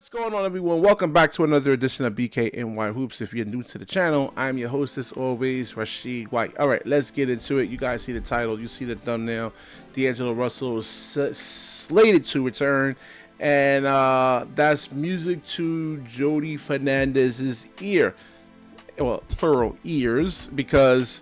What's going on, everyone? Welcome back to another edition of BKNY Hoops. If you're new to the channel, I'm your host as always, Rasheed White. All right, let's get into it. You guys see the title, you see the thumbnail. Angelo Russell is slated to return, and that's music to Jody Fernandez's ear. Well, plural ears, because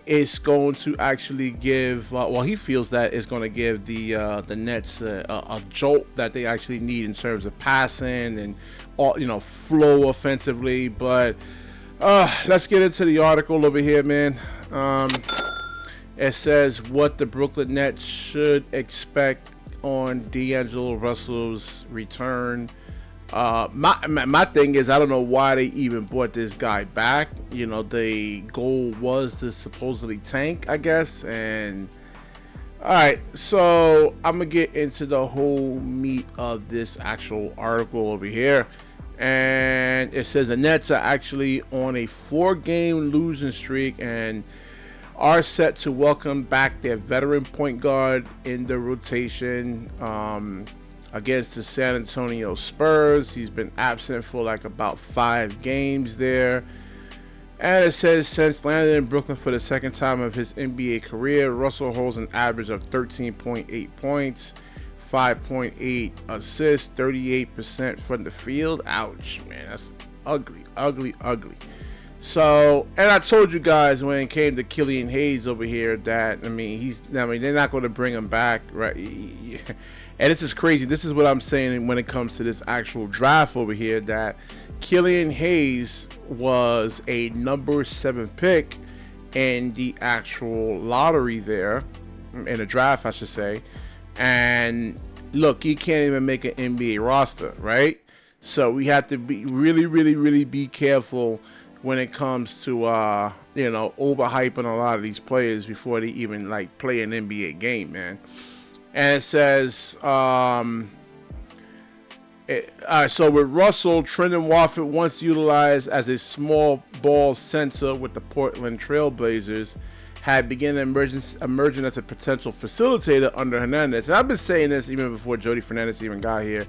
it's going to actually give, well, he feels that it's going to give the Nets a jolt that they actually need in terms of passing and all, flow offensively. But let's get into the article over here, man. It says what the Brooklyn Nets should expect on D'Angelo Russell's return. My thing is, I don't know why they even brought this guy back. The goal was to supposedly tank, I guess. And all right, so I'm gonna get into the whole meat of this actual article over here. And it says the Nets are actually on a 4-game losing streak and are set to welcome back their veteran point guard in the rotation against the San Antonio Spurs. He's been absent for like about 5 games there. And it says since landing in Brooklyn for the second time of his NBA career, Russell holds an average of 13.8 points, 5.8 assists, 38% from the field. Ouch, man, that's ugly. So, and I told you guys when it came to Killian Hayes over here that, they're not going to bring him back, right? And this is crazy. This is what I'm saying when it comes to this actual draft over here, that Killian Hayes was a number 7 pick in the actual lottery there, in the draft, I should say. And look, he can't even make an NBA roster, right? So we have to be really be careful when it comes to overhyping a lot of these players before they even like play an NBA game, man. And it says so with Russell, Trendon Watford, once utilized as a small ball center with the Portland Trailblazers, had begun emerging as a potential facilitator under Hernandez. And I've been saying this even before Jody Fernandez even got here.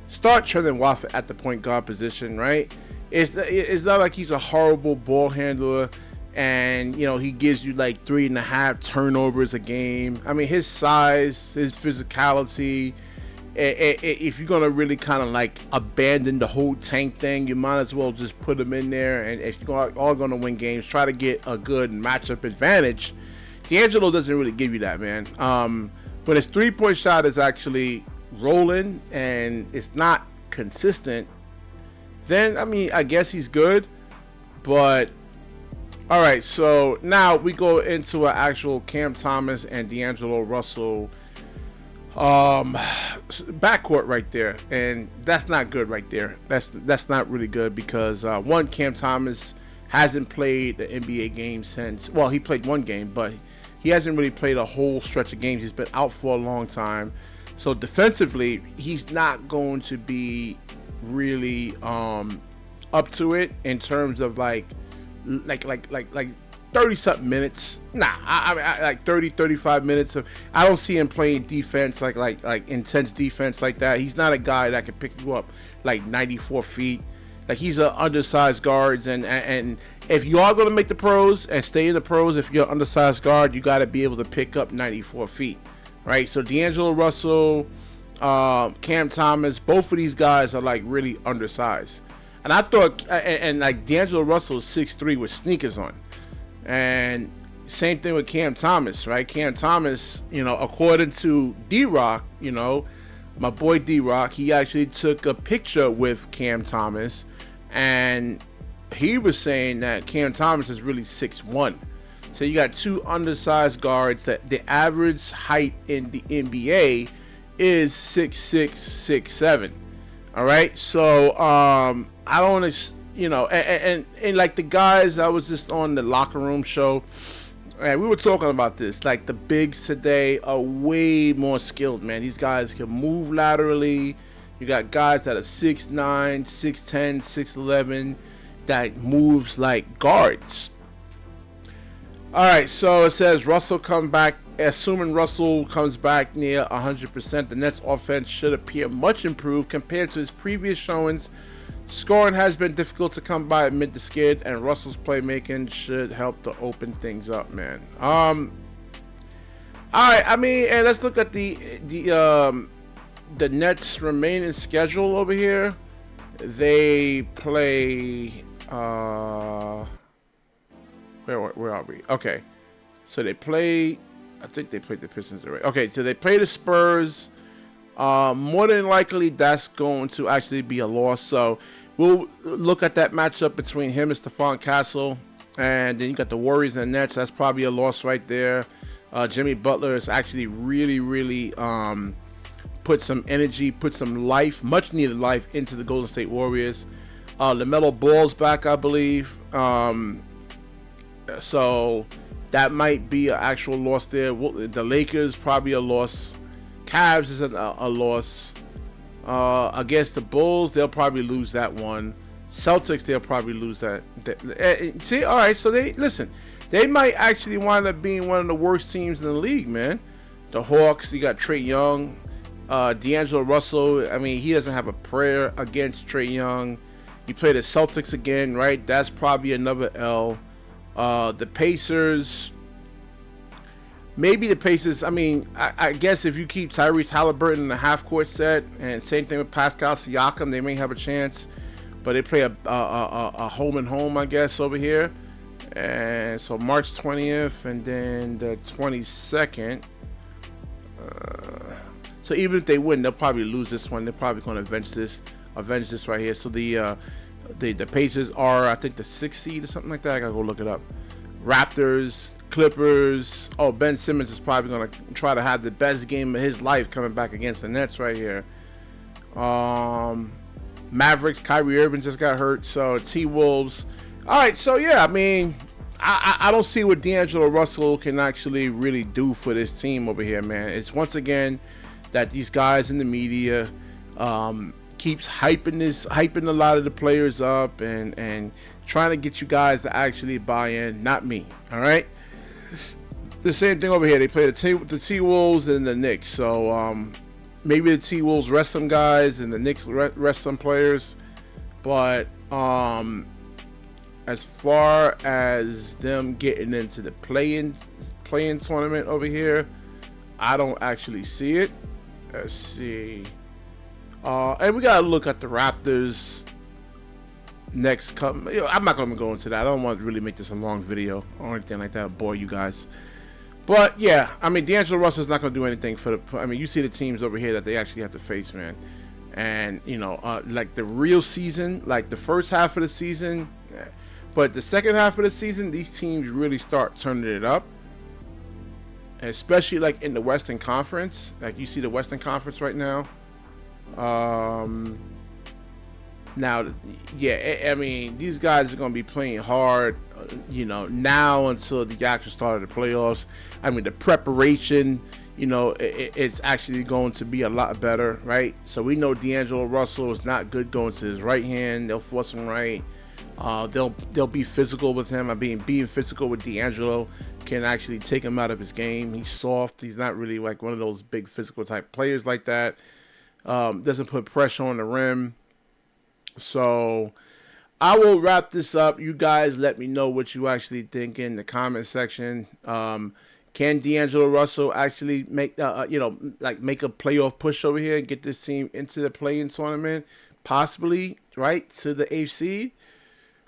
Start Trendon Watford at the point guard position, right? It's not like he's a horrible ball handler and he gives you like 3.5 turnovers a game. I mean, his size, his physicality, if you're gonna really kind of like abandon the whole tank thing, you might as well just put him in there. And if you're all gonna win games, try to get a good matchup advantage. D'Angelo doesn't really give you that, man. But his 3-point shot is actually rolling and it's not consistent. Then I guess he's good. But all right, so now we go into an actual Cam Thomas and D'Angelo Russell backcourt right there, and that's not good right there. That's not really good because one, Cam Thomas hasn't played the NBA game since, well, he played 1 game, but he hasn't really played a whole stretch of games. He's been out for a long time, so defensively he's not going to be really up to it in terms of like 30 something minutes. I like 35 minutes of. I don't see him playing defense like intense defense like that. He's not a guy that can pick you up like 94 feet. Like, he's an undersized guard, and if you are going to make the pros and stay in the pros, if you're an undersized guard, you got to be able to pick up 94 feet, right? So D'Angelo Russell, Cam Thomas, both of these guys are like really undersized. And I thought, and like D'Angelo Russell is 6'3" with sneakers on. And same thing with Cam Thomas, right? Cam Thomas, according to D-Rock, my boy D-Rock, he actually took a picture with Cam Thomas. And he was saying that Cam Thomas is really 6'1". So you got 2 undersized guards that the average height in the NBA is 6'6", 6'7". All right, so I don't, and like the guys, I was just on the locker room show, and we were talking about this. Like, the bigs today are way more skilled, man. These guys can move laterally. You got guys that are 6'9", 6'10", 6'11", that moves like guards. All right, so it says Russell come back. Assuming Russell comes back near 100%, the Nets' offense should appear much improved compared to his previous showings. Scoring has been difficult to come by amid the skid, and Russell's playmaking should help to open things up, man. All right, I mean, and let's look at the Nets' remaining schedule over here. They play. Where are we? Okay, so they play. I think they played the Pistons already. Okay, so they play the Spurs. More than likely, that's going to actually be a loss. So we'll look at that matchup between him and Stephon Castle, and then you got the Warriors and the Nets. That's probably a loss right there. Jimmy Butler is actually really put some energy, put some life, much needed life into the Golden State Warriors. LaMelo Ball's back, I believe. So that might be an actual loss there. The Lakers probably a loss. Cavs is a loss. Against the Bulls, they'll probably lose that one. Celtics, they'll probably lose that. See, all right, so they might actually wind up being one of the worst teams in the league, man. The Hawks, you got Trae Young, D'Angelo Russell. I mean, he doesn't have a prayer against Trae Young. You play the Celtics again, right? That's probably another L. The Pacers, maybe the Pacers. I mean, I guess if you keep Tyrese Halliburton in the half-court set, and same thing with Pascal Siakam, they may have a chance. But they play a home and home, I guess, over here. And so March 20th and then the 22nd. So even if they win, they'll probably lose this one. They're probably going to avenge this right here. So the Pacers are, I think, the 6th seed or something like that. I gotta go look it up. Raptors, Clippers. Oh, Ben Simmons is probably gonna try to have the best game of his life coming back against the Nets right here. Mavericks, Kyrie Irving just got hurt. So T-Wolves. All right, so yeah, I mean, I don't see what D'Angelo Russell can actually really do for this team over here, man. It's once again that these guys in the media keeps hyping a lot of the players up and trying to get you guys to actually buy in, not me. All right. The same thing over here. They play the T-Wolves and the Knicks. So maybe the T-Wolves rest some guys and the Knicks rest some players. But as far as them getting into the play-in tournament over here, I don't actually see it. Let's see. And we gotta look at the Raptors next. I'm not gonna go into that. I don't want to really make this a long video or anything like that, bore you guys. But yeah, I mean, D'Angelo Russell's not gonna do anything for the. I mean, you see the teams over here that they actually have to face, man. And you know, like the real season, like the first half of the season, but the second half of the season, these teams really start turning it up. Especially like in the Western Conference, like you see the Western Conference right now. Now, yeah, I mean, these guys are going to be playing hard, you know, now until the actual start of the playoffs. I mean, the preparation, you know, it's actually going to be a lot better, right? So we know D'Angelo Russell is not good going to his right hand. They'll force him right. They'll be physical with him. I mean, being physical with D'Angelo can actually take him out of his game. He's soft. He's not really like one of those big physical type players like that. Doesn't put pressure on the rim. So I will wrap this up. You guys let me know what you actually think in the comment section. Can D'Angelo Russell actually make make a playoff push over here and get this team into the play-in tournament? Possibly, right, to the 8th seed?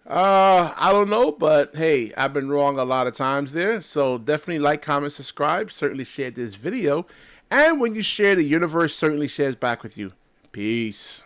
I don't know, but hey, I've been wrong a lot of times there. So definitely like, comment, subscribe. Certainly share this video. And when you share, the universe certainly shares back with you. Peace.